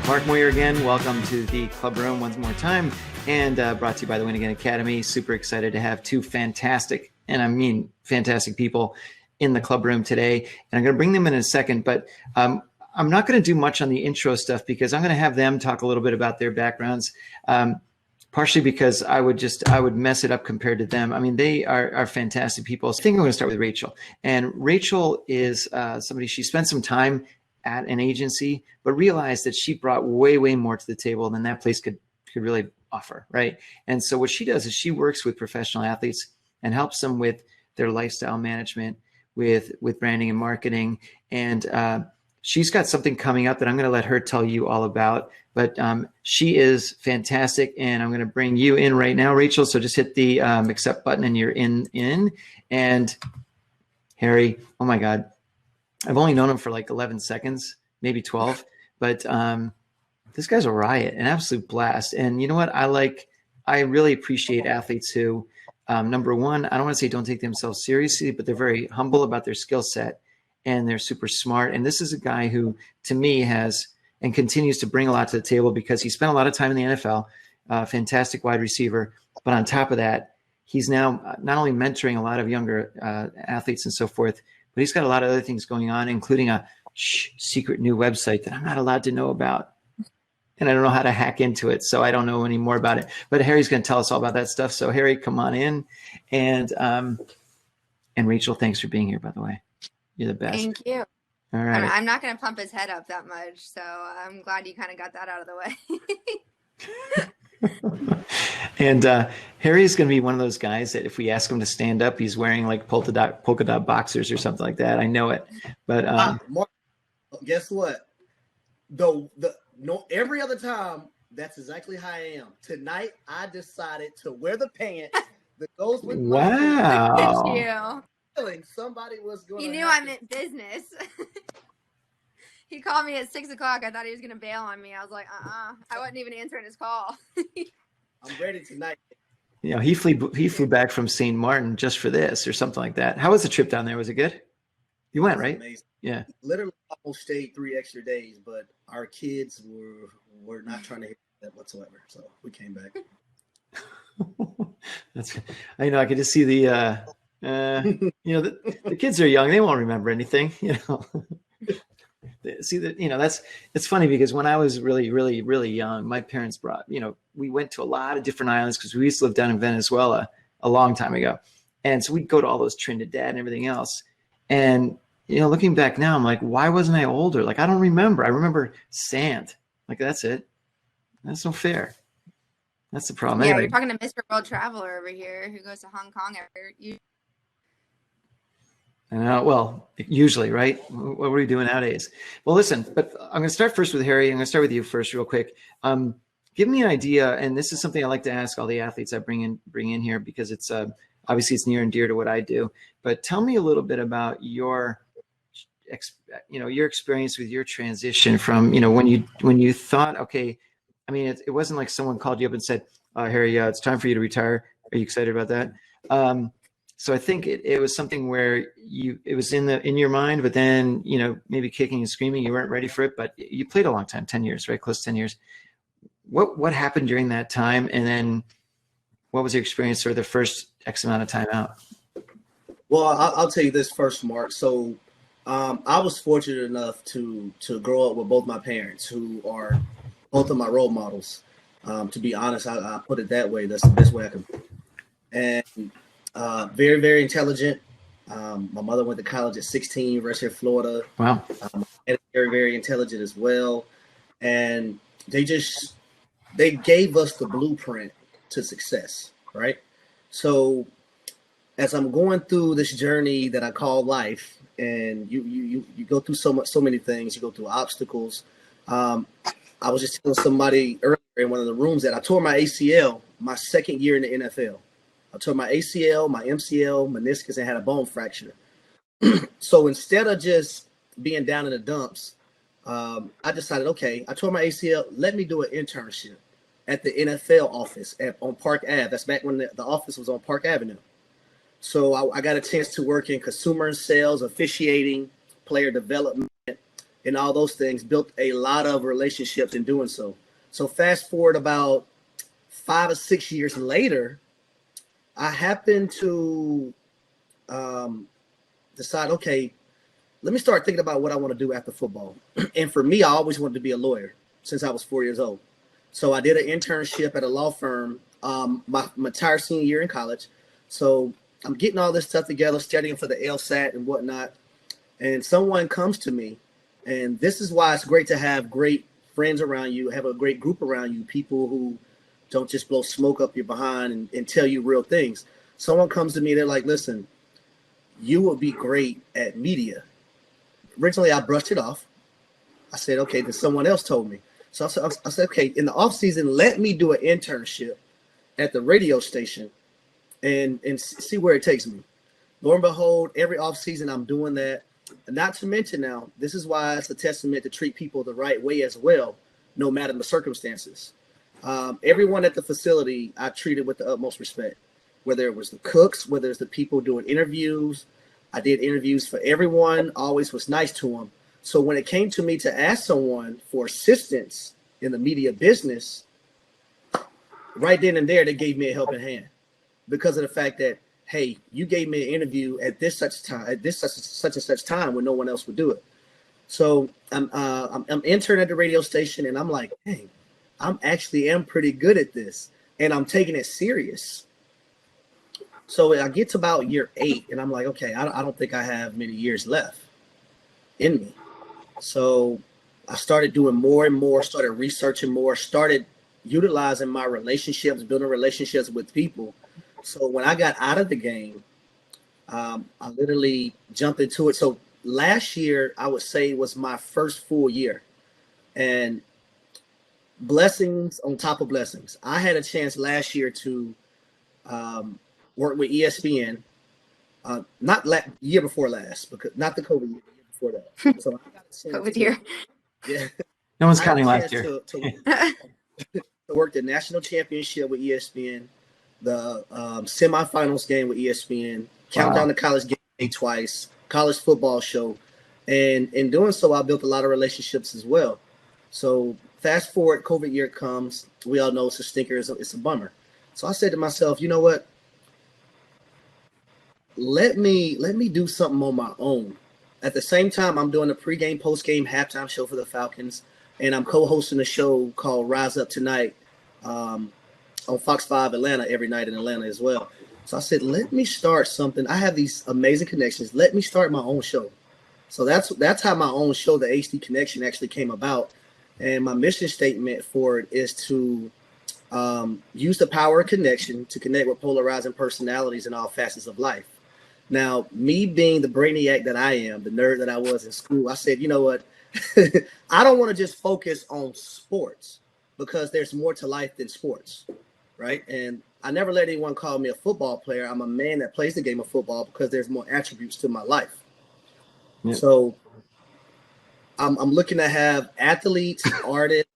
Mark Moyer again. Welcome to the Clubroom once more time, and brought to you by the Win Again Academy. Super excited to have two fantastic, and I mean fantastic people in the Clubroom today. And I'm going to bring them in a second, but I'm not going to do much on the intro stuff because I'm going to have them talk a little bit about their backgrounds. Partially because I would mess it up compared to them. I mean, they are fantastic people. So I think I'm going to start with Rachel. And Rachel is somebody, she spent some time at an agency, but realized that she brought way, way more to the table than that place could really offer, right? And so what she does is she works with professional athletes and helps them with their lifestyle management, with branding and marketing. And she's got something coming up that I'm going to let her tell you all about. But she is fantastic, and I'm going to bring you in right now, Rachel. So just hit the accept button, and you're in. And Harry, oh my God, I've only known him for like 11 seconds, maybe 12. But this guy's a riot, an absolute blast. And you know what? I really appreciate athletes who, number one, I don't want to say don't take themselves seriously, but they're very humble about their skill set, and they're super smart. And this is a guy who, to me, has and continues to bring a lot to the table because he spent a lot of time in the NFL, fantastic wide receiver. But on top of that, he's now not only mentoring a lot of younger athletes and so forth, but he's got a lot of other things going on, including a secret new website that I'm not allowed to know about. And I don't know how to hack into it, so I don't know any more about it. But Harry's going to tell us all about that stuff. So Harry, come on in. And Rachel, thanks for being here, by the way. You're the best. Thank you. All right. I'm not going to pump his head up that much, so I'm glad you kind of got that out of the way. And Harry is going to be one of those guys that if we ask him to stand up, he's wearing like polka dot boxers or something like that. I know it. But Mark, guess what? Every other time, that's exactly how I am. Tonight, I decided to wear the pants that goes with wow. Thank you. Somebody was going. He knew I meant business. He called me at 6 o'clock. I thought he was going to bail on me. I was like, I wasn't even answering his call. I'm ready tonight. You know, he flew back from St. Martin just for this or something like that. How was the trip down there? Was it good? You went, right? Amazing. Yeah. Literally almost stayed 3 extra days, but our kids were not trying to hear that whatsoever. So we came back. I know. I could just see the. The kids are young. They won't remember anything, See that, it's funny because when I was really, really, really young, my parents brought, we went to a lot of different islands because we used to live down in Venezuela a long time ago. And so we'd go to all those Trinidad and everything else. And, looking back now, I'm like, why wasn't I older? Like, I don't remember. I remember sand. Like, that's it. That's no fair. That's the problem. Yeah, anyway. You're talking to Mr. World Traveler over here who goes to Hong Kong every year. Well, usually, right? What were we doing nowadays? Well, listen, but I'm going to start first with Harry. I'm going to start with you first real quick. Give me an idea, and this is something I like to ask all the athletes I bring in here because it's obviously it's near and dear to what I do. But tell me a little bit about your experience with your transition from, when you thought, okay, I mean, it wasn't like someone called you up and said, Harry, it's time for you to retire. Are you excited about that? So I think it was something where it was in your mind, but then, maybe kicking and screaming, you weren't ready for it, but you played a long time, 10 years, right? Close to 10 years. What happened during that time? And then what was your experience for the first X amount of time out? Well, I'll tell you this first, Mark. So I was fortunate enough to grow up with both my parents, who are both of my role models. To be honest, I put it that way. That's the best way I can. And very, very intelligent. My mother went to college at 16, University of Florida. Wow. Very, very intelligent as well. And they gave us the blueprint to success, right? So as I'm going through this journey that I call life, and you go through so many things, you go through obstacles. I was just telling somebody earlier in one of the rooms that I tore my ACL my second year in the NFL. I tore my ACL, my MCL, meniscus, and had a bone fracture. So instead of just being down in the dumps, I decided, okay, I tore my ACL. Let me do an internship at the NFL office on Park Ave. That's back when the office was on Park Avenue. So I got a chance to work in consumer sales, officiating, player development. and all those things, built a lot of relationships in doing so. So fast forward about 5 or 6 years later, I happened to decide, okay, let me start thinking about what I want to do after football. And for me, I always wanted to be a lawyer since I was 4 years old. So I did an internship at a law firm my entire senior year in college. So I'm getting all this stuff together, studying for the LSAT and whatnot. And someone comes to me, and this is why it's great to have great friends around you, have a great group around you, people who don't just blow smoke up your behind and tell you real things. Someone comes to me, they're like, listen, you would be great at media. Originally, I brushed it off. I said, okay, then someone else told me. So I said, okay, in the off season, let me do an internship at the radio station and see where it takes me. Lo and behold, every off season, I'm doing that. Not to mention now, this is why it's a testament to treat people the right way as well, no matter the circumstances. Everyone at the facility, I treated with the utmost respect, whether it was the cooks, whether it's the people doing interviews. I did interviews for everyone, always was nice to them. So when it came to me to ask someone for assistance in the media business, right then and there, they gave me a helping hand because of the fact that, hey, you gave me an interview at this such time, at this such and such time when no one else would do it. So I'm intern at the radio station, and I'm like, dang, I'm pretty good at this, and I'm taking it serious. So I get to about year 8, and I'm like, okay, I don't think I have many years left in me. So I started doing more and more, started researching more, started utilizing my relationships, building relationships with people. So when I got out of the game, I literally jumped into it. So last year, I would say, was my first full year. And blessings on top of blessings. I had a chance last year to work with ESPN. Not year before last, because not the COVID year, the year before that. So I got a chance COVID year. Yeah. No one's counting last year. To work the national championship with ESPN, the semifinals game with ESPN, countdown to college game day twice, college football show. And in doing so, I built a lot of relationships as well. So fast forward, COVID year comes. We all know it's a stinker. It's a bummer. So I said to myself, you know what? Let me do something on my own. At the same time, I'm doing a pregame, postgame, halftime show for the Falcons, and I'm co-hosting a show called Rise Up Tonight on Fox 5 Atlanta every night in Atlanta as well. So I said, let me start something. I have these amazing connections. Let me start my own show. So that's how my own show, the HD Connection, actually came about. And my mission statement for it is to use the power of connection to connect with polarizing personalities in all facets of life. Now, me being the brainiac that I am, the nerd that I was in school, I said, you know what? I don't want to just focus on sports because there's more to life than sports, right? And I never let anyone call me a football player. I'm a man that plays the game of football because there's more attributes to my life. Yeah. So I'm looking to have athletes, artists,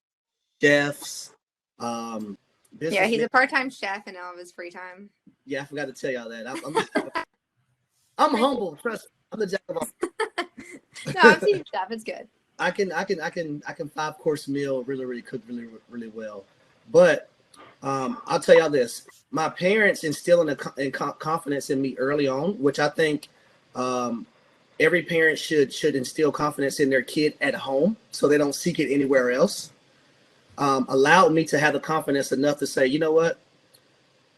chefs. Yeah, he's a part-time chef in all of his free time. Yeah, I forgot to tell y'all that. I'm humble. Trust me. I'm the jack of all. No, I've seen stuff. It's good. I can 5-course meal really cook really well. But I'll tell y'all this: my parents instilled confidence in me early on, which I think every parent should instill confidence in their kid at home, so they don't seek it anywhere else. Allowed me to have the confidence enough to say, you know what?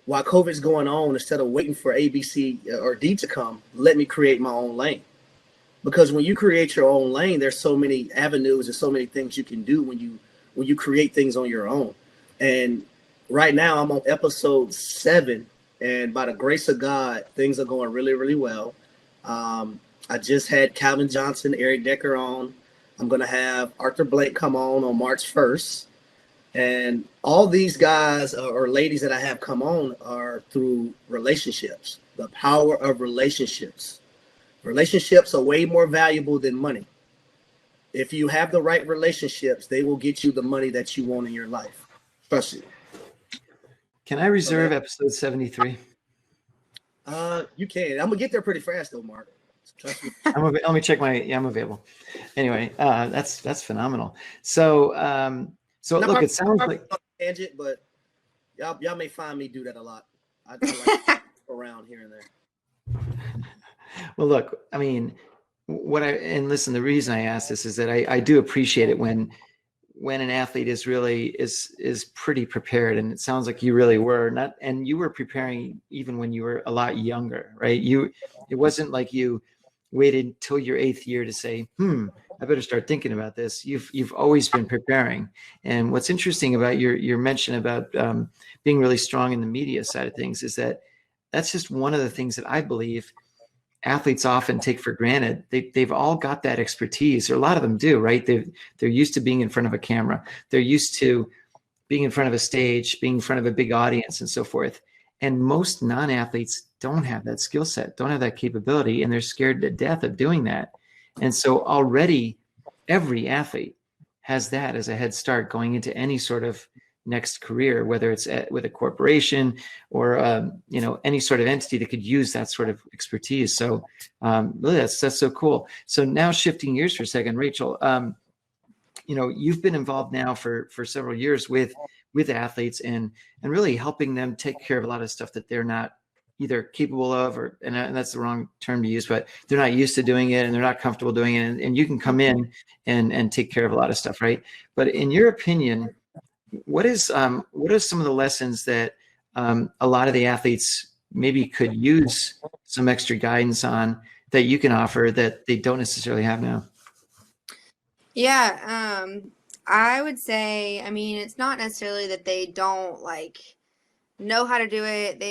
While COVID's going on, instead of waiting for A, B, C, or D to come, let me create my own lane. Because when you create your own lane, there's so many avenues and so many things you can do when you create things on your own. And right now I'm on episode 7, and by the grace of God, things are going really, really well. I just had Calvin Johnson, Eric Decker on. I'm going to have Arthur Blake come on March 1st. And all these guys or ladies that I have come on are through relationships, the power of relationships. Relationships are way more valuable than money. If you have the right relationships, they will get you the money that you want in your life. Trust it. Can I reserve episode 73? You can. I'm going to get there pretty fast though, Mark. Trust me. Let me check I'm available. Anyway, that's phenomenal. So, look, it sounds like tangent, but y'all may find me do that a lot. I like to around here and there. Well, look, I mean, and listen, the reason I ask this is that I do appreciate it when an athlete is really is pretty prepared, and it sounds like you really were and you were preparing even when you were a lot younger, right? It wasn't like you waited till your 8th year to say, I better start thinking about this. You've always been preparing. And what's interesting about your mention about being really strong in the media side of things is that that's just one of the things that I believe athletes often take for granted. They've all got that expertise, or a lot of them do, right? They're used to being in front of a camera. They're used to being in front of a stage, being in front of a big audience, and so forth. And most non-athletes don't have that skill set, don't have that capability, and they're scared to death of doing that. And so already every athlete has that as a head start going into any sort of next career, whether it's with a corporation or any sort of entity that could use that sort of expertise. So really, that's so cool. So now shifting gears for a second, Rachel, you've been involved now for several years with athletes and really helping them take care of a lot of stuff that they're not either capable of, and that's the wrong term to use, but they're not used to doing it and they're not comfortable doing it. And you can come in and take care of a lot of stuff, right? But in your opinion, what are some of the lessons that a lot of the athletes maybe could use some extra guidance on that you can offer that they don't necessarily have now? Yeah, I would say, I mean, it's not necessarily that they don't know how to do it.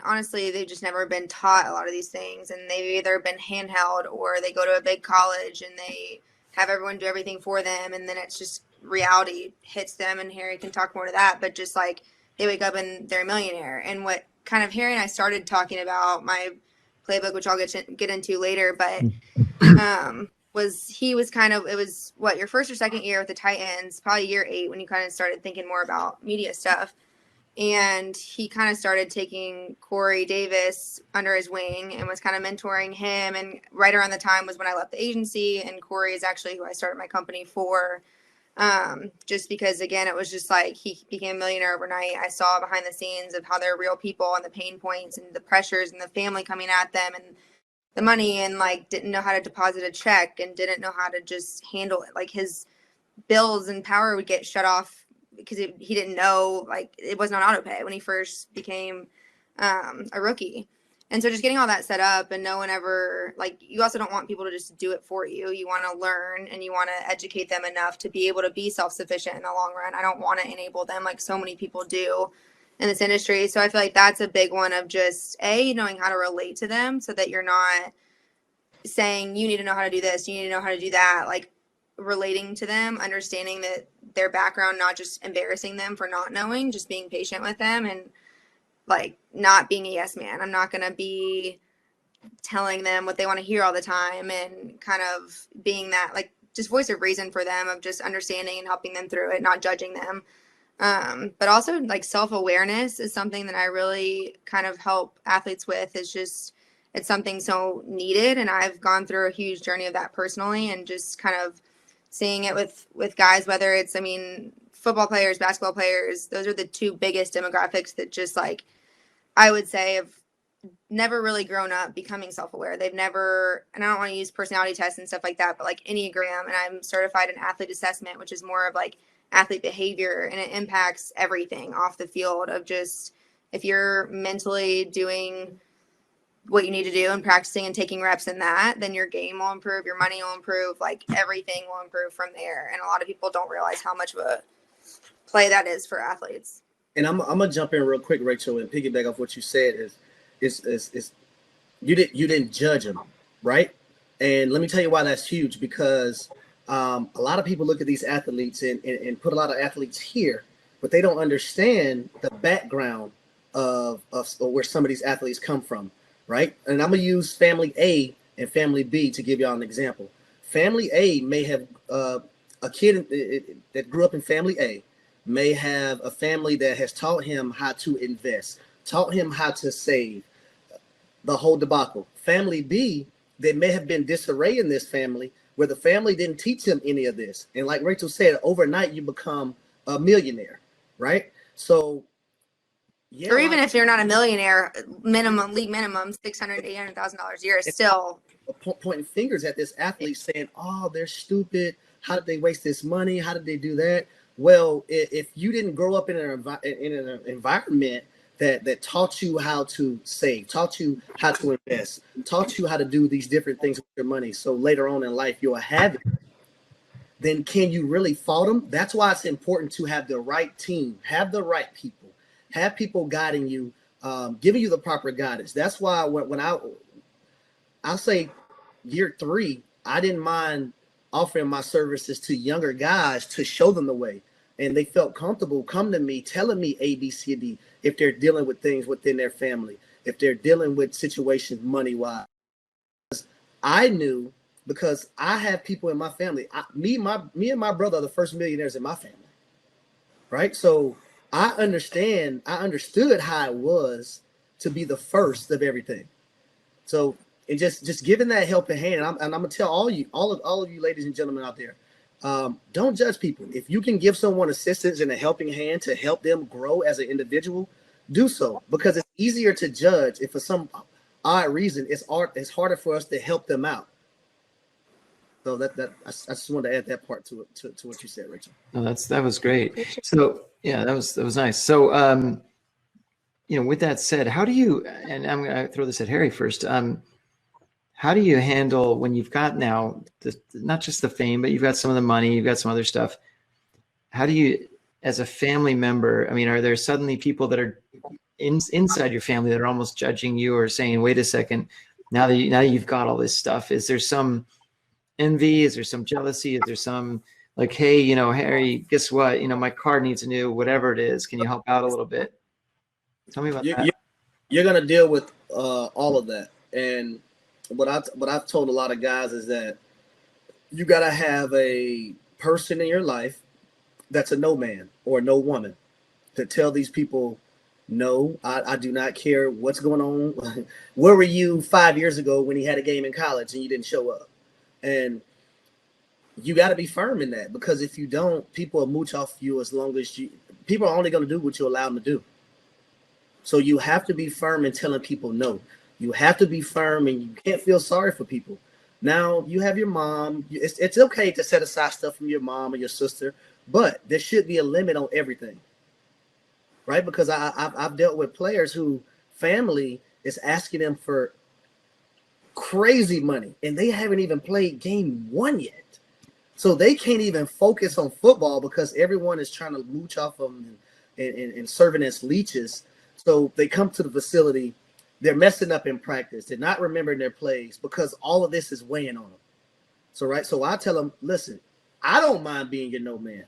Honestly, they've just never been taught a lot of these things, and they've either been handheld or they go to a big college and they have everyone do everything for them, and then it's just reality hits them, and Harry can talk more to that, but just they wake up and they're a millionaire. And what kind of Harry and I started talking about my playbook, which I'll get into later, but it was what, your first or second year with the Titans, probably year 8, when you kind of started thinking more about media stuff. And he kind of started taking Corey Davis under his wing and was kind of mentoring him. And right around the time was when I left the agency, and Corey is actually who I started my company for. Just because, again, it was just he became a millionaire overnight. I saw behind the scenes of how they're real people and the pain points and the pressures and the family coming at them and the money, and didn't know how to deposit a check and didn't know how to just handle it. His bills and power would get shut off because he didn't know, it wasn't on auto pay when he first became a rookie. And so just getting all that set up, and no one ever, you also don't want people to just do it for you. You want to learn and you want to educate them enough to be able to be self-sufficient in the long run. I don't want to enable them like so many people do in this industry. So I feel like that's a big one of just knowing how to relate to them, so that you're not saying you need to know how to do this, you need to know how to do that, relating to them, understanding that their background, not just embarrassing them for not knowing, just being patient with them, and not being a yes man. I'm not going to be telling them what they want to hear all the time, and kind of being that just voice of reason for them, of just understanding and helping them through it, not judging them. But also self-awareness is something that I really kind of help athletes with. It's something so needed. And I've gone through a huge journey of that personally, and just kind of seeing it with guys, whether it's, football players, basketball players, those are the 2 biggest demographics that just I would say have never really grown up becoming self-aware. They've never, and I don't want to use personality tests and stuff like that, but Enneagram, and I'm certified in athlete assessment, which is more of athlete behavior, and it impacts everything off the field of just, if you're mentally doing what you need to do and practicing and taking reps in that, then your game will improve, your money will improve, everything will improve from there. And a lot of people don't realize how much of a play that is for athletes. And I'm gonna jump in real quick, Rachel, and piggyback off what you said is you didn't judge them, right? And let me tell you why that's huge, because a lot of people look at these athletes and put a lot of athletes here, but they don't understand the background of where some of these athletes come from, right? And I'm gonna use family A and family B to give y'all an example. Family A may have a kid that grew up in family A may have a family that has taught him how to invest, taught him how to save, the whole debacle. Family B there may have been disarray in this family where the family didn't teach him any of this. And like Rachel said, overnight you become a millionaire, right? So yeah, Or even if you're not a millionaire, league minimum $600,000-$800,000 a year is still pointing fingers at this athlete saying, "Oh, they're stupid. How did they waste this money? How did they do that?" Well, if you didn't grow up in an environment that taught you how to save, taught you how to invest, taught you how to do these different things with your money, so later on in life you'll have it, then can you really fault them? That's why it's important to have the right team, have the right people, have people guiding you, giving you the proper guidance. That's why when I'll say year 3, I didn't mind offering my services to younger guys to show them the way. And they felt comfortable coming to me, telling me A, B, C, D, if they're dealing with things within their family, if they're dealing with situations money-wise. I knew, because I have people in my family. Me and my brother are the first millionaires in my family, right? So I understood how it was to be the first of everything. So, and just giving that helping hand, and I'm gonna tell all of you ladies and gentlemen out there, don't judge people. If you can give someone assistance and a helping hand to help them grow as an individual, do so, because it's easier to judge if for some odd reason it's harder for us to help them out. So I just wanted to add that part to what you said, Rachel. No, that was great. So yeah, that was nice. So with that said, how do you, and I'm going to throw this at Harry first. How do you handle when you've got now not just the fame, but you've got some of the money, you've got some other stuff. How do you, as a family member, I mean, are there suddenly people that are inside your family that are almost judging you or saying, wait a second, now that you've got all this stuff, is there some envy? Is there some jealousy? Is there some like, hey, Harry, guess what? My car needs a new, whatever it is. Can you help out a little bit? Tell me about that. You're going to deal with all of that. And what I've told a lot of guys is that you got to have a person in your life that's a no man or no woman to tell these people, no, I do not care what's going on. Where were you 5 years ago when he had a game in college and you didn't show up? And you got to be firm in that, because if you don't, people will mooch off you as long as people are only going to do what you allow them to do. So you have to be firm in telling people no. You have to be firm, and you can't feel sorry for people. Now, you have your mom. It's okay to set aside stuff from your mom or your sister, but there should be a limit on everything, right? Because I've dealt with players who family is asking them for crazy money, and they haven't even played game 1 yet. So they can't even focus on football because everyone is trying to mooch off them and serving as leeches. So they come to the facility, they're messing up in practice, they're not remembering their plays because all of this is weighing on them. So I tell them, listen, I don't mind being your no man.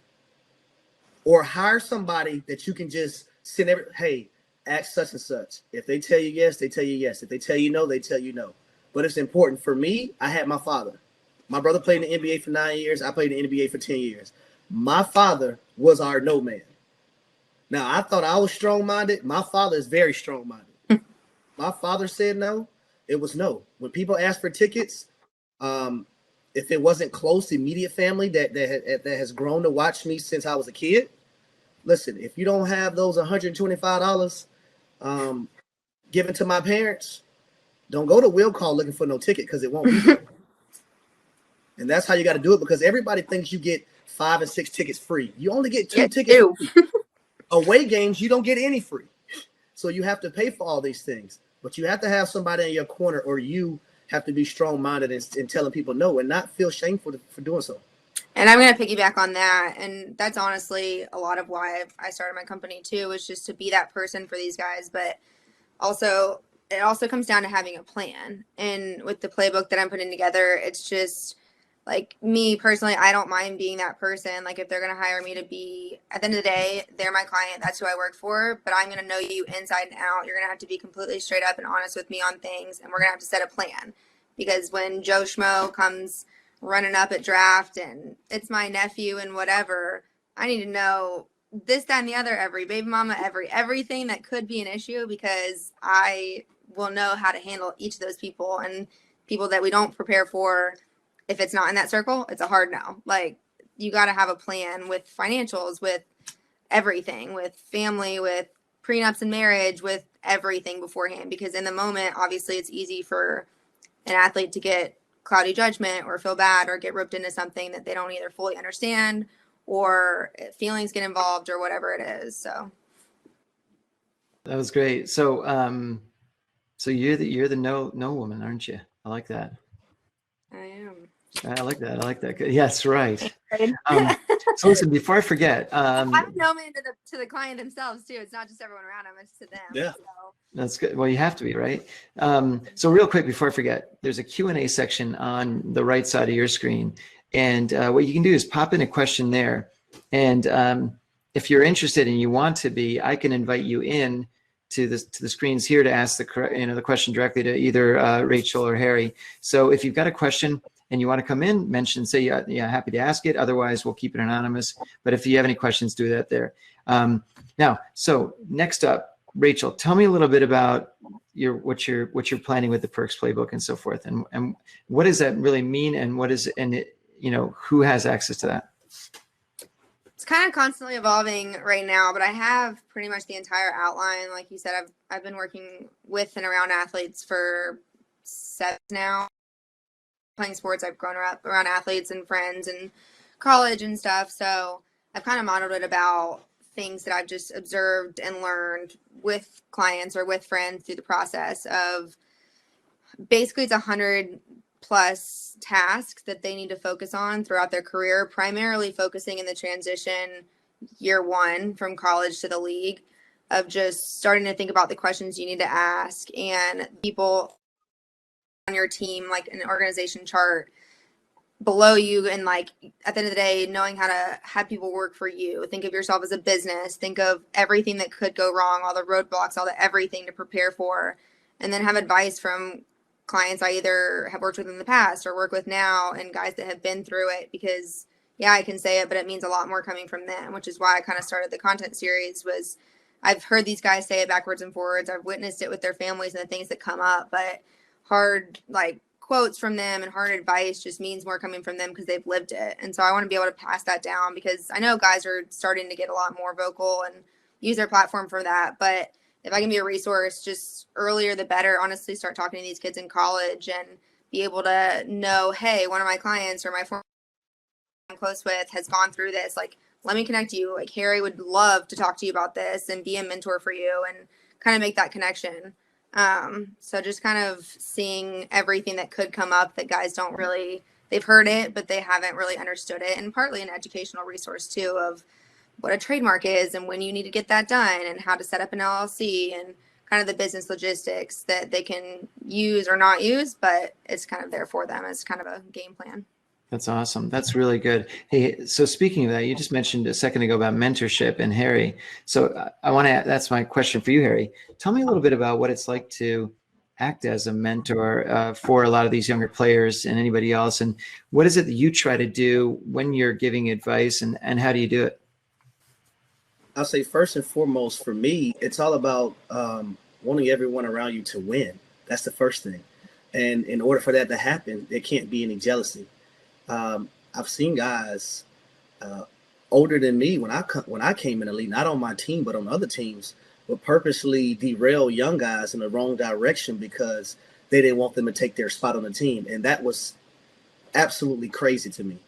Or hire somebody that you can just send hey, ask such and such. If they tell you yes, they tell you yes. If they tell you no, they tell you no. But it's important. For me, I had my father. My brother played in the NBA for 9 years. I played in the NBA for 10 years. My father was our no man. Now, I thought I was strong-minded. My father is very strong-minded. My father said no, it was no. When people asked for tickets, if it wasn't close, immediate family that has grown to watch me since I was a kid, listen, if you don't have those $125 given to my parents, don't go to will call looking for no ticket, because it won't be there. And that's how you got to do it, because everybody thinks you get 5 and 6 tickets free. You only get 2 tickets free. Away games, you don't get any free. So you have to pay for all these things. But you have to have somebody in your corner, or you have to be strong-minded in telling people no and not feel shameful for doing so. And I'm going to piggyback on that. And that's honestly a lot of why I started my company too, is just to be that person for these guys. But also, it also comes down to having a plan. And with the playbook that I'm putting together, it's just like me personally, I don't mind being that person. Like if they're going to hire me to be, at the end of the day, they're my client. That's who I work for. But I'm going to know you inside and out. You're going to have to be completely straight up and honest with me on things. And we're going to have to set a plan. Because when Joe Schmo comes running up at draft and it's my nephew and whatever, I need to know this, that, and the other, every baby mama, everything that could be an issue, because I will know how to handle each of those people. And people that we don't prepare for, if it's not in that circle, it's a hard no. Like, you got to have a plan with financials, with everything, with family, with prenups and marriage, with everything beforehand. Because in the moment, obviously, it's easy for an athlete to get cloudy judgment or feel bad or get roped into something that they don't either fully understand, or feelings get involved or whatever it is. So That was great. So, so you're the no woman, aren't you? I like that. I am. I like that. I like that. Good. Yes, right. So listen, before I forget, I'm a no man to the client themselves too. It's not just everyone around them; it's to them. Yeah. So. That's good. Well, you have to be, right? So real quick before I forget, there's a Q&A section on the right side of your screen. And what you can do is pop in a question there. And if you're interested and you want to be, I can invite you in to the screens here to ask the question directly to either Rachel or Harry. So if you've got a question and you want to come in, say, yeah, happy to ask it. Otherwise, we'll keep it anonymous. But if you have any questions, do that there. Now, so next up, Rachel, tell me a little bit about what you're planning with the Perks playbook and so forth, and what does that really mean, and who has access to that? It's kind of constantly evolving right now, but I have pretty much the entire outline. Like you said, I've been working with and around athletes for 7 now. Playing sports, I've grown up around athletes and friends and college and stuff. So I've kind of modeled it about things that I've just observed and learned with clients or with friends through the process of, basically it's 100 plus tasks that they need to focus on throughout their career, primarily focusing in the transition year 1 from college to the league, of just starting to think about the questions you need to ask, and people on your team, like an organization chart below you, and like at the end of the day, knowing how to have people work for you. Think of yourself as a business, think of everything that could go wrong, all the roadblocks, all the everything to prepare for, and then have advice from clients I either have worked with in the past or work with now, and guys that have been through it. Because yeah, I can say it, but it means a lot more coming from them, which is why I kind of started the content series. Was I've heard these guys say it backwards and forwards, I've witnessed it with their families and the things that come up, but hard like quotes from them and hard advice just means more coming from them because they've lived it. And so I want to be able to pass that down, because I know guys are starting to get a lot more vocal and use their platform for that. But if I can be a resource, just earlier the better. Honestly, start talking to these kids in college and be able to know, hey, one of my clients or my former I'm close with has gone through this. Like, let me connect you. Like, Harry would love to talk to you about this and be a mentor for you, and kind of make that connection. So just kind of seeing everything that could come up that guys don't really, they've heard it, but they haven't really understood it. And partly an educational resource too, of what a trademark is and when you need to get that done and how to set up an LLC and kind of the business logistics that they can use or not use, but it's kind of there for them as kind of a game plan. That's awesome. That's really good. Hey, so speaking of that, you just mentioned a second ago about mentorship and Harry. So I want to, that's my question for you, Harry. Tell me a little bit about what it's like to act as a mentor for a lot of these younger players and anybody else. And what is it that you try to do when you're giving advice, and how do you do it? I'll say first and foremost, for me, it's all about wanting everyone around you to win. That's the first thing. And in order for that to happen, there can't be any jealousy. I've seen guys older than me when I came in the league, not on my team, but on other teams, would purposely derail young guys in the wrong direction because they didn't want them to take their spot on the team. And that was absolutely crazy to me.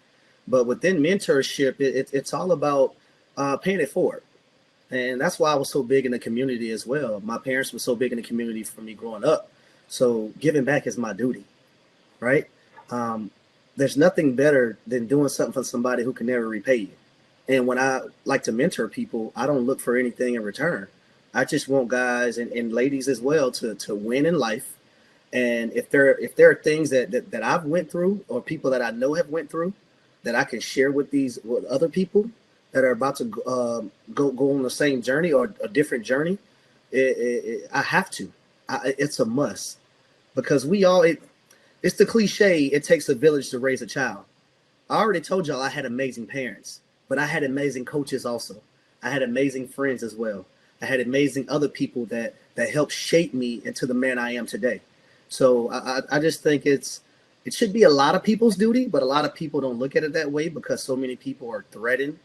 But within mentorship, it's all about paying it forward. And that's why I was so big in the community as well. My parents were so big in the community for me growing up. So giving back is my duty, right? There's nothing better than doing something for somebody who can never repay you. And when I like to mentor people, I don't look for anything in return. I just want guys and ladies as well to win in life. And if there are things that I've went through, or people that I know have went through, that I can share with other people that are about to go on the same journey or a different journey, I have to. It's a must, because it's the cliche, it takes a village to raise a child. I already told y'all I had amazing parents, but I had amazing coaches also. I had amazing friends as well. I had amazing other people that helped shape me into the man I am today. So I just think it should be a lot of people's duty, but a lot of people don't look at it that way because so many people are threatened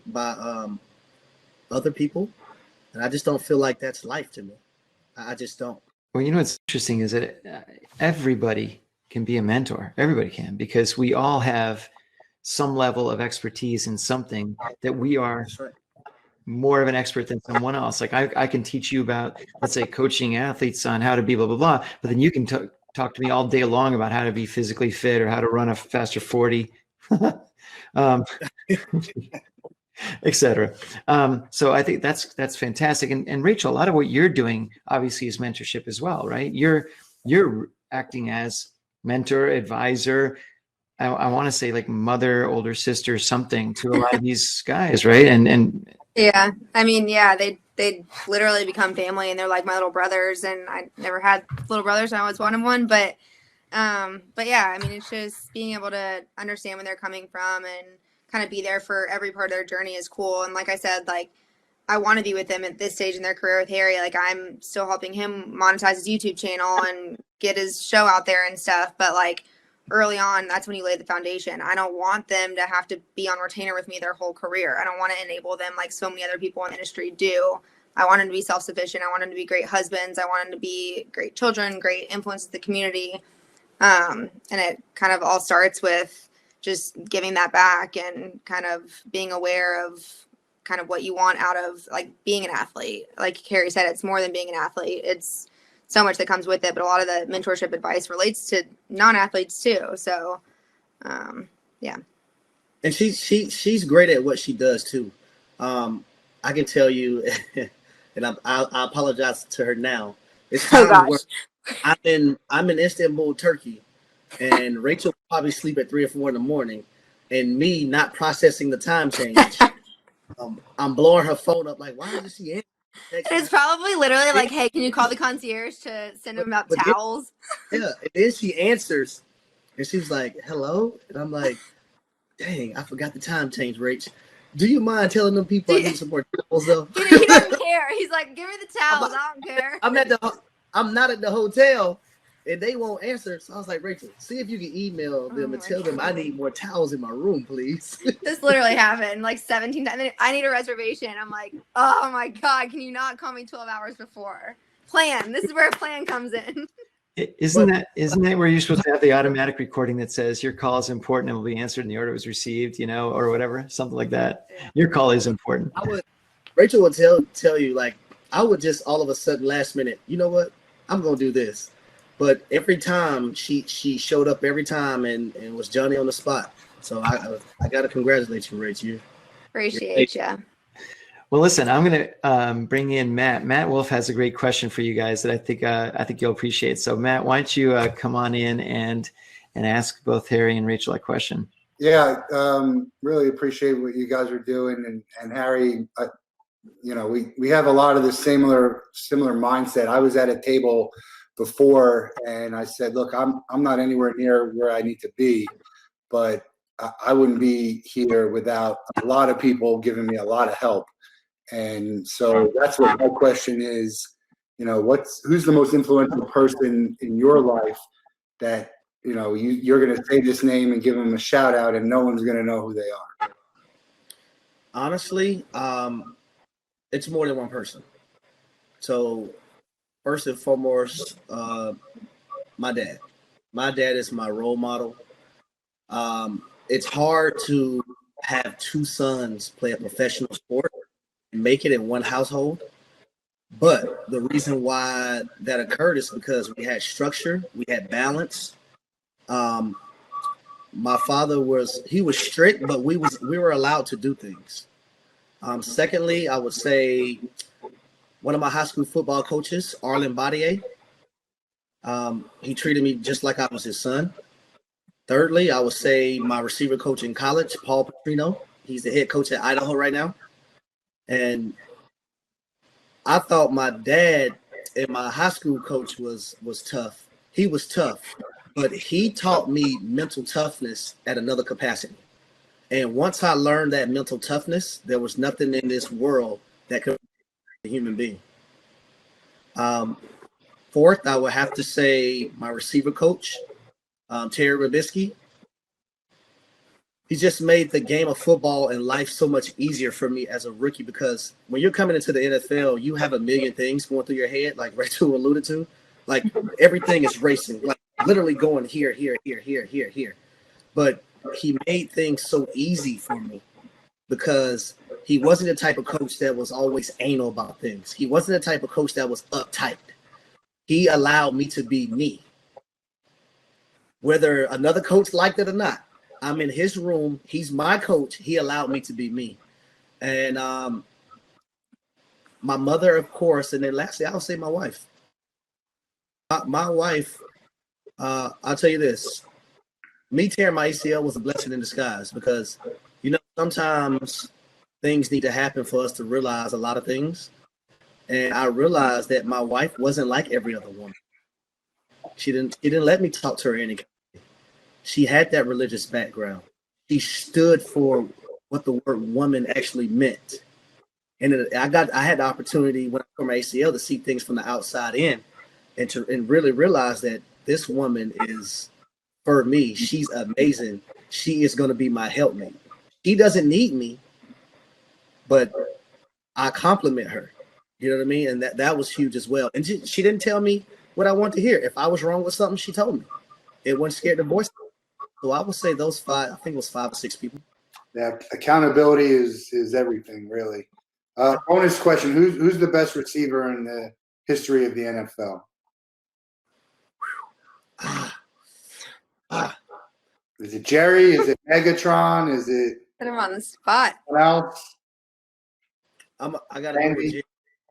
by other people, and I just don't feel like that's life to me. I just don't. Well, what's interesting is that everybody can be a mentor. Everybody can, because we all have some level of expertise in something that we are more of an expert than someone else. Like I can teach you about, let's say, coaching athletes on how to be blah, blah, blah, but then you can talk to me all day long about how to be physically fit or how to run a faster 40, etc. So I think that's fantastic. And Rachel, a lot of what you're doing obviously is mentorship as well, right? You're acting as mentor, advisor, I want to say like mother, older sister, something to a lot of these guys, right? And yeah, I mean, yeah, they literally become family, and they're like my little brothers. And I never had little brothers, and I always wanted one, but yeah, I mean, it's just being able to understand where they're coming from and kind of be there for every part of their journey is cool. And like I said, like I want to be with them at this stage in their career with Harry. Like I'm still helping him monetize his YouTube channel and get his show out there and stuff, but like early on, that's when you lay the foundation. I don't want them to have to be on retainer with me their whole career. I don't want to enable them like so many other people in the industry do. I want them to be self-sufficient. I want them to be great husbands. I want them to be great children, great influence to the community. And it kind of all starts with just giving that back and kind of being aware of kind of what you want out of like being an athlete. Like Carrie said, it's more than being an athlete. It's so much that comes with it, but a lot of the mentorship advice relates to non-athletes too. So, yeah. And she's great at what she does too. I can tell you, and I apologize to her now. It's times where I'm in Istanbul, Turkey, and Rachel will probably sleep at 3 or 4 in the morning, and me not processing the time change. I'm blowing her phone up like, why doesn't she answer? It's probably literally like, hey, can you call the concierge to send them out towels? Yeah, and then she answers, and she's like, hello? And I'm like, dang, I forgot the time change, Rach. Do you mind telling them people I need some more towels, though? He doesn't care. He's like, give me the towels. I don't care. I'm not at the hotel, and they won't answer. So I was like, Rachel, see if you can email them and tell them I need more towels in my room, please. This literally happened like 17 times. I need a reservation. I'm like, oh my God, can you not call me 12 hours before? Plan. This is where a plan comes in. Isn't that where you're supposed to have the automatic recording that says your call is important and will be answered in the order it was received, or whatever, something like that. Your call is important. Rachel would tell you, like, I would just all of a sudden last minute, you know what? I'm gonna do this. But every time she showed up every time and was Johnny on the spot. So I gotta congratulate you, Rachel. Appreciate you. Well, listen, I'm going to bring in Matt. Matt Wolf has a great question for you guys that I think you'll appreciate. So, Matt, why don't you come on in and ask both Harry and Rachel a question? Yeah, really appreciate what you guys are doing, and Harry, we have a lot of the similar mindset. I was at a table before, and I said, look, I'm not anywhere near where I need to be, but I wouldn't be here without a lot of people giving me a lot of help. And so that's what my question is, who's the most influential person in your life that, you're going to say this name and give them a shout out and no one's going to know who they are? Honestly, it's more than one person. So first and foremost, my dad. My dad is my role model. It's hard to have 2 sons play a professional sport and make it in one household. But the reason why that occurred is because we had structure, we had balance. My father was strict, but we were allowed to do things. Secondly, I would say one of my high school football coaches, Arlen Badier. He treated me just like I was his son. Thirdly, I would say my receiver coach in college, Paul Petrino. He's the head coach at Idaho right now. And I thought my dad and my high school coach was tough. He was tough, but he taught me mental toughness at another capacity. And once I learned that mental toughness, there was nothing in this world that could be a human being. Fourth, I would have to say my receiver coach, Terry Rabisky. He just made the game of football and life so much easier for me as a rookie, because when you're coming into the NFL, you have a million things going through your head, like Rachel alluded to. Like everything is racing, like literally going here, here, here, here, here, here. But he made things so easy for me because he wasn't the type of coach that was always anal about things. He wasn't the type of coach that was uptight. He allowed me to be me. Whether another coach liked it or not, I'm in his room. He's my coach. He allowed me to be me. And my mother, of course, and then lastly, I'll say my wife. My wife, I'll tell you this. Me tearing my ACL was a blessing in disguise because, you know, sometimes things need to happen for us to realize a lot of things. And I realized that my wife wasn't like every other woman. She didn't let me talk to her any kind of way. She had that religious background. She stood for what the word woman actually meant. And I had the opportunity when I tore my ACL to see things from the outside in and really realize that this woman is, for me, she's amazing. She is going to be my helpmate. She doesn't need me, but I compliment her. You know what I mean? And that was huge as well. And she didn't tell me what I wanted to hear. If I was wrong with something, she told me. It wasn't scared to voice it. So I would say those five, I think it was 5 or 6 people. Yeah, accountability is everything, really. Bonus question: Who's the best receiver in the history of the NFL? Is it Jerry? Is it Megatron? Is it? Put him on the spot. What else? I gotta go with Jerry.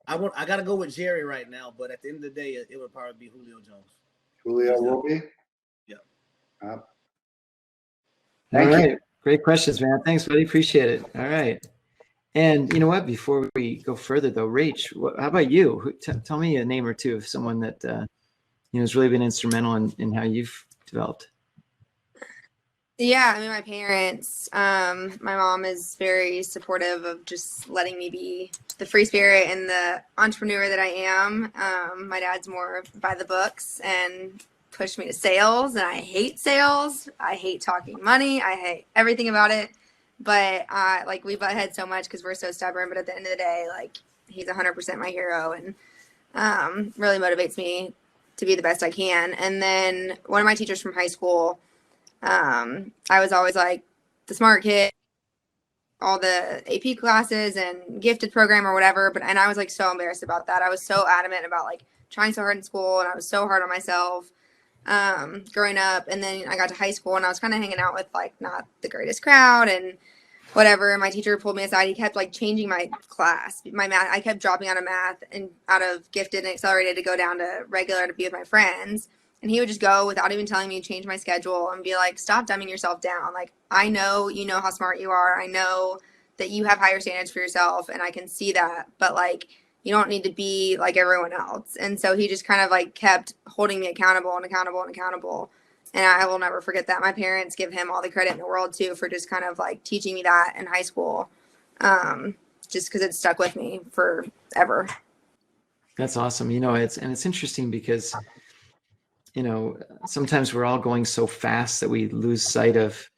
I gotta go with Jerry right now, but at the end of the day, it would probably be Julio Jones. Julio will be. Yeah. Thank you. Great questions, man. Thanks, buddy. Appreciate it. All right. And you know what? Before we go further, though, Rach, how about you? Tell me a name or two of someone that has really been instrumental in how you've developed. Yeah, I mean, my parents, my mom is very supportive of just letting me be the free spirit and the entrepreneur that I am. My dad's more by the books and pushed me to sales, and I hate sales. I hate talking money. I hate everything about it. But we butt heads so much because we're so stubborn. But at the end of the day, like, he's 100% my hero and really motivates me to be the best I can. And then one of my teachers from high school, I was always like the smart kid, all the AP classes and gifted program or whatever. And I was like so embarrassed about that. I was so adamant about like trying so hard in school, and I was so hard on myself growing up. And then I got to high school and I was kind of hanging out with like not the greatest crowd and whatever. My teacher pulled me aside. He kept like changing my class, my math. I kept dropping out of math and out of gifted and accelerated to go down to regular to be with my friends. And he would just go without even telling me, change my schedule and be like, stop dumbing yourself down. Like, I know you know how smart you are. I know that you have higher standards for yourself, and I can see that. But like, you don't need to be like everyone else. And so he just kind of like kept holding me accountable and accountable and accountable. And I will never forget that. My parents give him all the credit in the world too for just kind of like teaching me that in high school. Just because it stuck with me forever. That's awesome. It's interesting because, sometimes we're all going so fast that we lose sight of,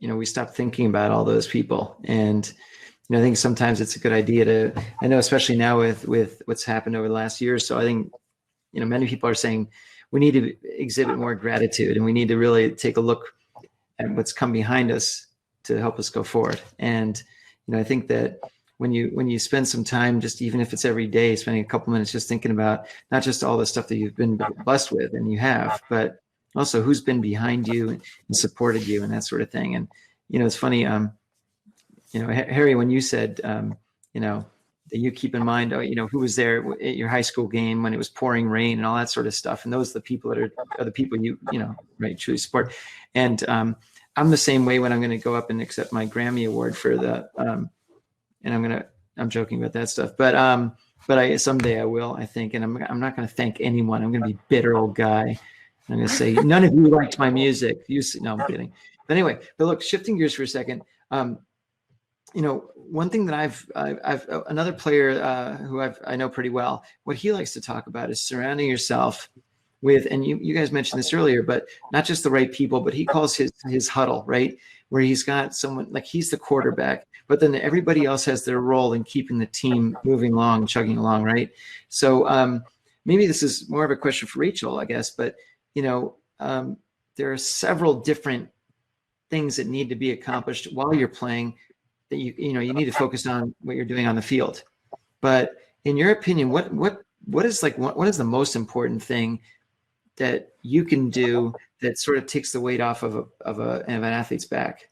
we stop thinking about all those people. And, I think sometimes it's a good idea I know, especially now with what's happened over the last year or so, I think, many people are saying we need to exhibit more gratitude, and we need to really take a look at what's come behind us to help us go forward. And, I think that when you spend some time, just even if it's every day, spending a couple minutes just thinking about not just all the stuff that you've been blessed with and you have, but also who's been behind you and supported you and that sort of thing. And, it's funny, Harry, when you said, that you keep in mind, who was there at your high school game when it was pouring rain and all that sort of stuff. And those are the people that are the people right, truly support. And I'm the same way when I'm going to go up and accept my Grammy Award for the, and I'm joking about that stuff, but someday I will, I think, and I'm not going to thank anyone. I'm going to be a bitter old guy. I'm going to say, none of you liked my music. No, I'm kidding. But anyway, look, shifting gears for a second. one thing that I've another player who I know pretty well, what he likes to talk about is surrounding yourself with, and you guys mentioned this earlier, but not just the right people, but he calls his huddle, right? Where he's got someone like he's the quarterback, but then everybody else has their role in keeping the team moving along, chugging along, right? So maybe this is more of a question for Rachel, I guess, but there are several different things that need to be accomplished while you're playing that you need to focus on what you're doing on the field. But in your opinion, what is the most important thing that you can do that sort of takes the weight off of an athlete's back?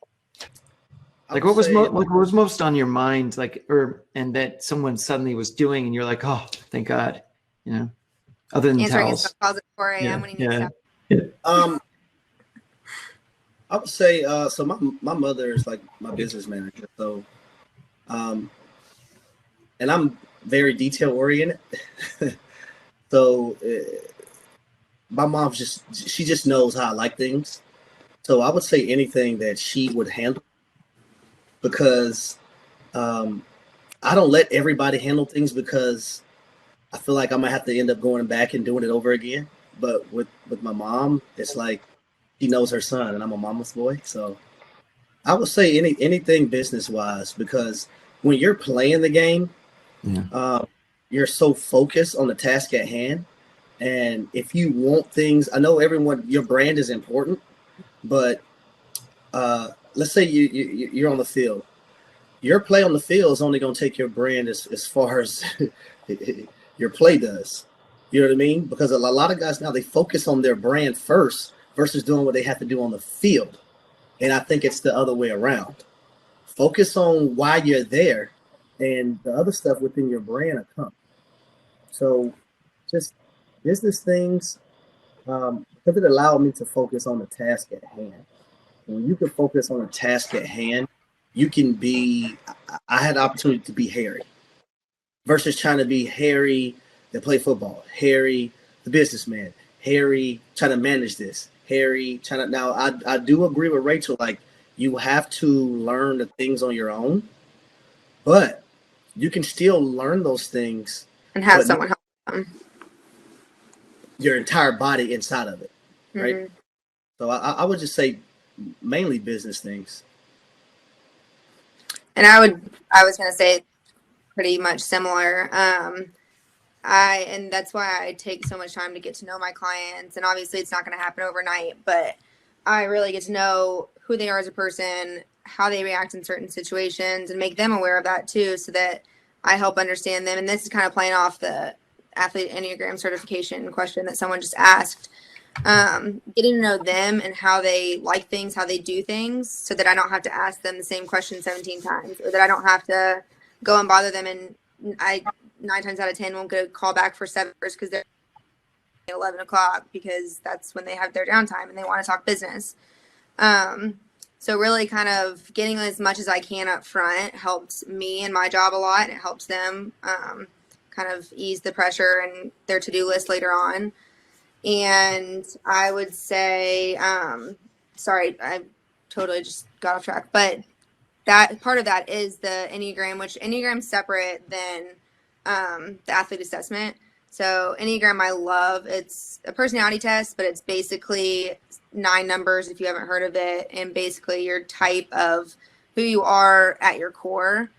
Like what was most on your mind, and that someone suddenly was doing, and you're like, oh, thank God, other than answering towels. his calls at 4 a.m. when he needs help. Yeah. I would say, so my mother is like my business manager. So, and I'm very detail oriented. So my mom she just knows how I like things. So I would say anything that she would handle, because I don't let everybody handle things, because I feel like I might have to end up going back and doing it over again. But with my mom, it's like, she knows her son, and I'm a mama's boy. So I would say anything business wise, because when you're playing the game, you're so focused on the task at hand. And if you want things, I know your brand is important, but let's say you're on the field. Your play on the field is only going to take your brand as far as your play does. You know what I mean? Because a lot of guys now, they focus on their brand first versus doing what they have to do on the field. And I think it's the other way around. Focus on why you're there, and the other stuff within your brand will come. So just business things, because it allowed me to focus on the task at hand. When you can focus on the task at hand, you can be, I had the opportunity to be Harry versus trying to be Harry that play football, Harry the businessman, Harry trying to manage this, Harry trying to. Now I do agree with Rachel, like you have to learn the things on your own, but you can still learn those things and have someone help them. Your entire body inside of it, right? Mm-hmm. So I would just say mainly business things. And I was going to say pretty much similar. And that's why I take so much time to get to know my clients. And obviously it's not going to happen overnight, but I really get to know who they are as a person, how they react in certain situations, and make them aware of that too, so that I help understand them. And this is kind of playing off the athlete Enneagram certification question that someone just asked. Getting to know them and how they like things, how they do things, so that I don't have to ask them the same question 17 times, or that I don't have to go and bother them. And I 9 times out of 10 won't get a call back for 7 hours because they're at 11 o'clock, because that's when they have their downtime and they want to talk business. So really kind of getting as much as I can up front helps me and my job a lot. It helps them kind of ease the pressure and their to-do list later on. And I would say, sorry, I totally just got off track, but that part of that is the Enneagram, which Enneagram's separate than the athlete assessment. So Enneagram, I love. It's a personality test, but it's basically 9 numbers if you haven't heard of it, and basically your type of who you are at your core,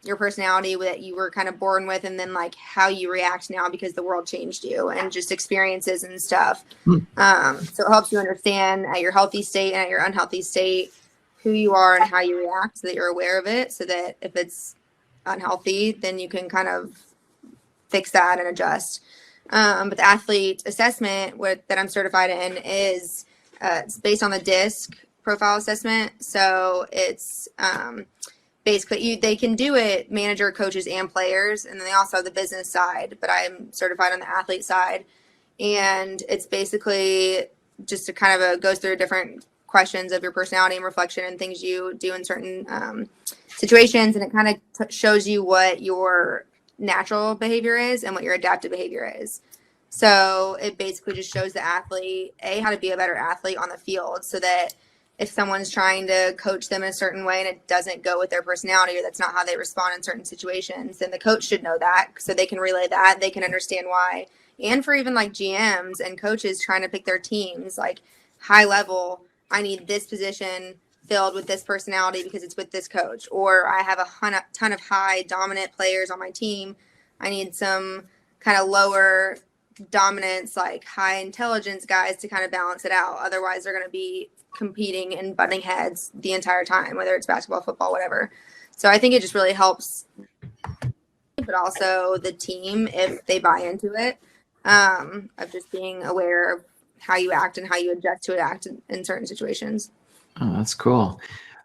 your personality that you were kind of born with, and then like how you react now because the world changed you, and just experiences and stuff. So it helps you understand at your healthy state and at your unhealthy state who you are and how you react, so that you're aware of it, so that if it's unhealthy, then you can kind of fix that and adjust. But the athlete assessment that I'm certified in is it's based on the DISC profile assessment. So it's basically they can do it, manager, coaches, and players, and then they also have the business side, but I'm certified on the athlete side. And it's basically just a kind of goes through different questions of your personality and reflection and things you do in certain situations, and it kind of shows you what your natural behavior is and what your adaptive behavior is. So it basically just shows the athlete how to be a better athlete on the field, so that if someone's trying to coach them in a certain way and it doesn't go with their personality or that's not how they respond in certain situations, then the coach should know that so they can relay that. They can understand why. And for even like GMs and coaches trying to pick their teams, like high level, I need this position filled with this personality because it's with this coach. Or I have a ton of high dominant players on my team. I need some kind of lower dominance, like high intelligence guys to kind of balance it out. Otherwise, they're going to be competing and butting heads the entire time, whether it's basketball, football, whatever. So I think it just really helps, but also the team if they buy into it, of just being aware of how you act and how you adjust to act in certain situations. Oh, that's cool.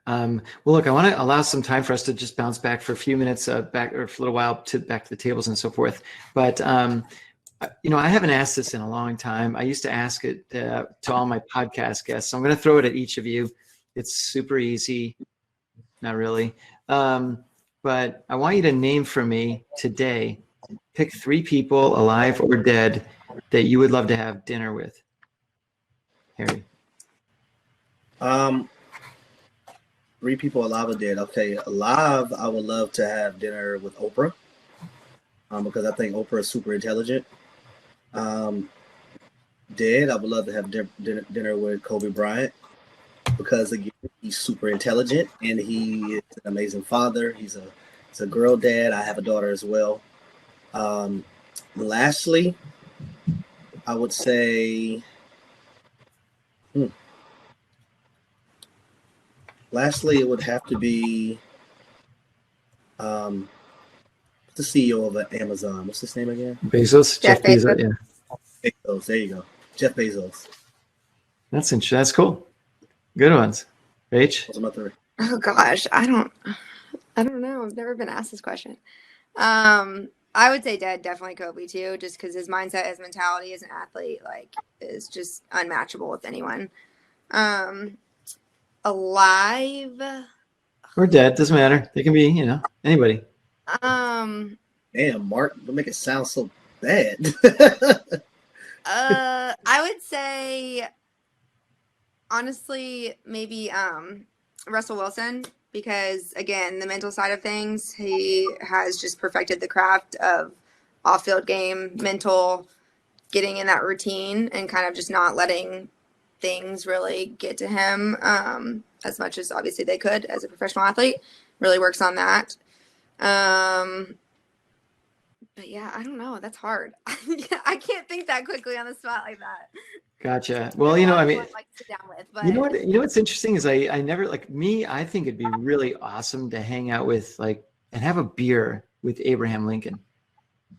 Well, look, I want to allow some time for us to just bounce back for a few minutes, back or for a little while to back to the tables and so forth. But I haven't asked this in a long time. I used to ask it to all my podcast guests. So I'm going to throw it at each of you. It's super easy. Not really. But I want you to name for me today, pick 3 people, alive or dead, that you would love to have dinner with. Harry. 3 people alive or dead. Okay, alive, I would love to have dinner with Oprah, because I think Oprah is super intelligent. Dead, I would love to have dinner with Kobe Bryant, because again, he's super intelligent and he is an amazing father. He's a girl dad. I have a daughter as well. Lastly, I would say, lastly, it would have to be the CEO of Amazon. What's his name again? Bezos. Jeff Bezos. Yeah. Bezos. There you go. Jeff Bezos. That's interesting. That's cool. Good ones. Rach? Those are my 3. Oh gosh, I don't know. I've never been asked this question. I would say dead, definitely Kobe too, just because his mindset, his mentality as an athlete, like, is just unmatchable with anyone. Alive or dead, doesn't matter. They can be, anybody. Damn, Mark, don't make it sound so bad. I would say, honestly, maybe Russell Wilson, because again, the mental side of things, he has just perfected the craft of off-field game, mental, getting in that routine and kind of just not letting things really get to him as much as obviously they could as a professional athlete. Really works on that. But yeah, I don't know. That's hard. I can't think that quickly on the spot like that. Gotcha. Well, like sit down with, but you know what's interesting is I never, like me, I think it'd be really awesome to hang out with, like, and have a beer with Abraham Lincoln.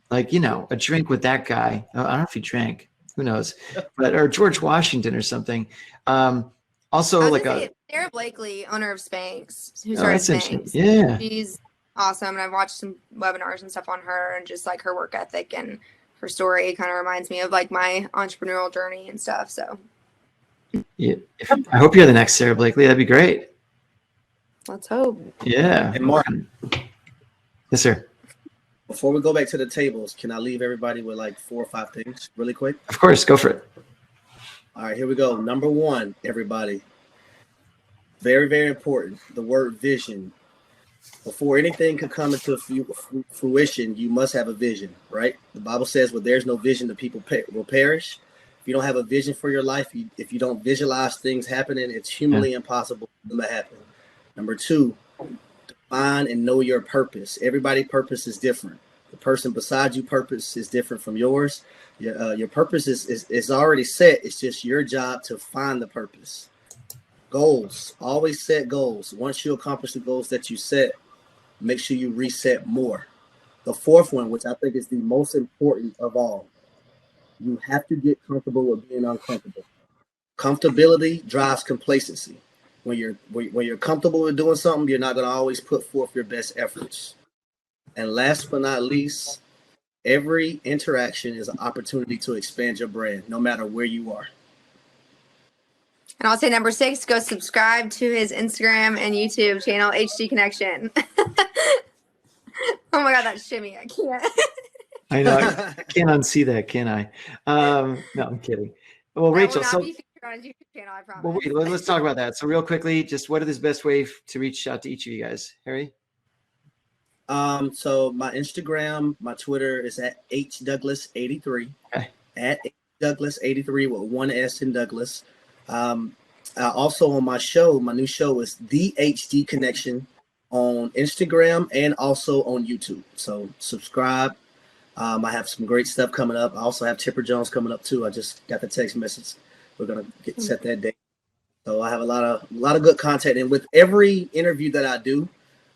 Like, a drink with that guy. I don't know if he drank, who knows, but, or George Washington or something. Also, like Sarah Blakely, owner of Spanx, who that's started Spanx. interesting. Yeah. She's awesome. And I've watched some webinars and stuff on her, and just like her work ethic and her story kind of reminds me of like my entrepreneurial journey and stuff. So yeah, I hope you're the next Sarah Blakely. That'd be great. Let's hope. Yeah. And Mark, yes, sir. Before we go back to the tables, can I leave everybody with like 4 or 5 things really quick? Of course, go for it. All right, here we go. Number 1, everybody. Very, very important. The word vision. Before anything could come into fruition, you must have a vision, right? The Bible says, "Where there's no vision, the people will perish." If you don't have a vision for your life, if you don't visualize things happening, it's humanly impossible for them to happen. Number 2, define and know your purpose. Everybody's purpose is different. The person beside you purpose is different from yours. Your purpose is already set. It's just your job to find the purpose. Goals. Always set goals. Once you accomplish the goals that you set, make sure you reset more. The 4th one, which I think is the most important of all, you have to get comfortable with being uncomfortable. Comfortability drives complacency. When you're comfortable with doing something, you're not going to always put forth your best efforts. And last but not least, every interaction is an opportunity to expand your brand, no matter where you are. And I'll say number 6, go subscribe to his Instagram and YouTube channel, HD Connection. Oh my God, that shimmy. I can't. I know. I can't unsee that, can I? No, I'm kidding. Well, That Rachel, will not be featured on his YouTube channel, I promise. Well, wait, let's talk about that. So real quickly, just what is the best way to reach out to each of you guys? Harry? So my Instagram, my Twitter is at hdouglas83. Okay. At Douglas83 with one S in Douglas. Also on my show, my new show is The HD Connection on Instagram and also on YouTube. So subscribe. I have some great stuff coming up. I also have Tipper Jones coming up too. I just got the text message. We're gonna set that date. So I have a lot of good content. And with every interview that I do,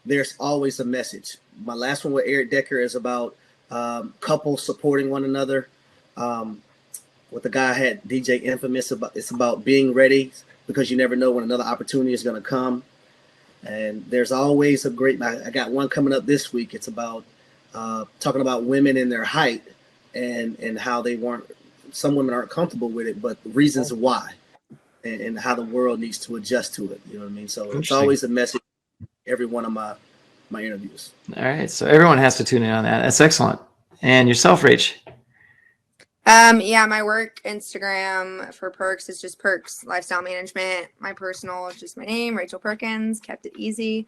there's always a message. My last one with Eric Decker is about couples supporting one another. What the guy had, DJ Infamous, it's about being ready because you never know when another opportunity is going to come. And there's always I got one coming up this week. It's about talking about women in their height and how some women aren't comfortable with it, but the reasons why and how the world needs to adjust to it. You know what I mean? So it's always a message in every one of my interviews. All right. So everyone has to tune in on that. That's excellent. And yourself, Rach? Yeah, my work Instagram for Perks is just Perks Lifestyle Management. My personal is just my name, Rachel Perkins, kept it easy.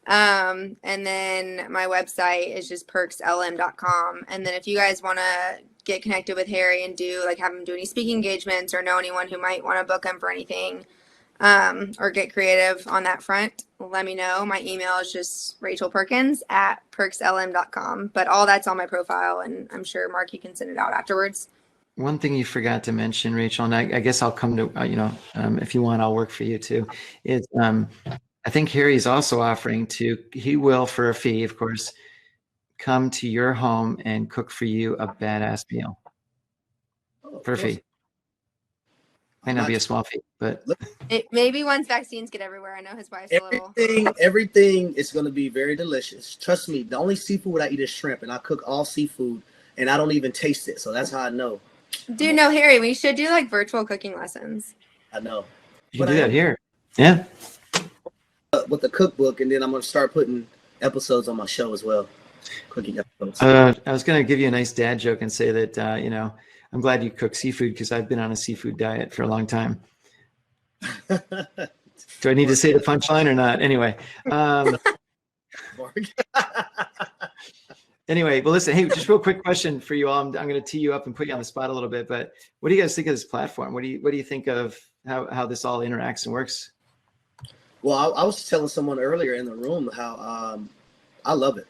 And then my website is just perkslm.com. And then if you guys want to get connected with Harry and have him do any speaking engagements or know anyone who might want to book him for anything, or get creative on that front, let me know. My email is just rachelperkins@perkslm.com, but all that's on my profile, and I'm sure, Mark, you can send it out afterwards. One thing you forgot to mention, Rachel, and I guess I'll come to, if you want, I'll work for you too, is I think Harry's also offering he will, for a fee, of course, come to your home and cook for you a badass meal for a fee. Might not be a small fee, but maybe once vaccines get everywhere. I know his wife's everything is going to be very delicious. Trust me. The only seafood I eat is shrimp, and I cook all seafood, and I don't even taste it. So that's how I know. Dude, no, Harry, we should do virtual cooking lessons. I know. You can do that here. Yeah. With the cookbook, and then I'm going to start putting episodes on my show as well. Cooking episodes. I was going to give you a nice dad joke and say that, I'm glad you cook seafood because I've been on a seafood diet for a long time. Do I need to say the punchline or not? Anyway. Anyway, well, listen, hey, just real quick question for you all. I'm going to tee you up and put you on the spot a little bit, but what do you guys think of this platform? What do you think of how this all interacts and works? Well, I was telling someone earlier in the room how I love it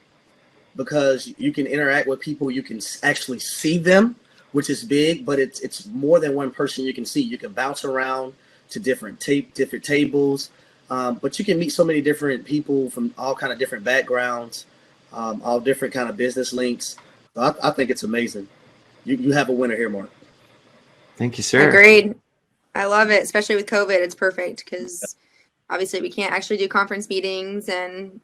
because you can interact with people. You can actually see them, which is big, but it's more than one person you can see. You can bounce around to different tables, but you can meet so many different people from all kind of different backgrounds, all different kind of business links. So I think it's amazing. You have a winner here, Mark. Thank you, sir. Agreed. I love it, especially with COVID. It's perfect because obviously we can't actually do conference meetings and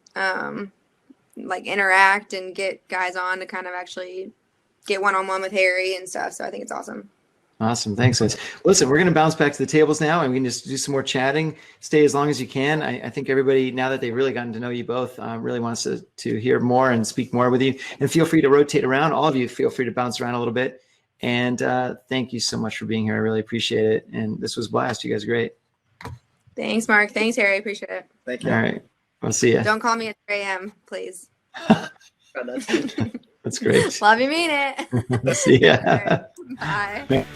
interact and get guys on to kind of actually get one-on-one with Harry and stuff. So I think it's awesome. Awesome. Thanks, guys. Listen, we're going to bounce back to the tables now and we can just do some more chatting. Stay as long as you can. I think everybody, now that they've really gotten to know you both, really wants to hear more and speak more with you. And feel free to rotate around. All of you feel free to bounce around a little bit. And thank you so much for being here. I really appreciate it. And this was a blast. You guys are great. Thanks, Mark. Thanks, Harry. Appreciate it. Thank you. All right. We'll see you. Don't call me at 3 a.m., please. That's great. Love you, mean it. See ya. Right. Bye.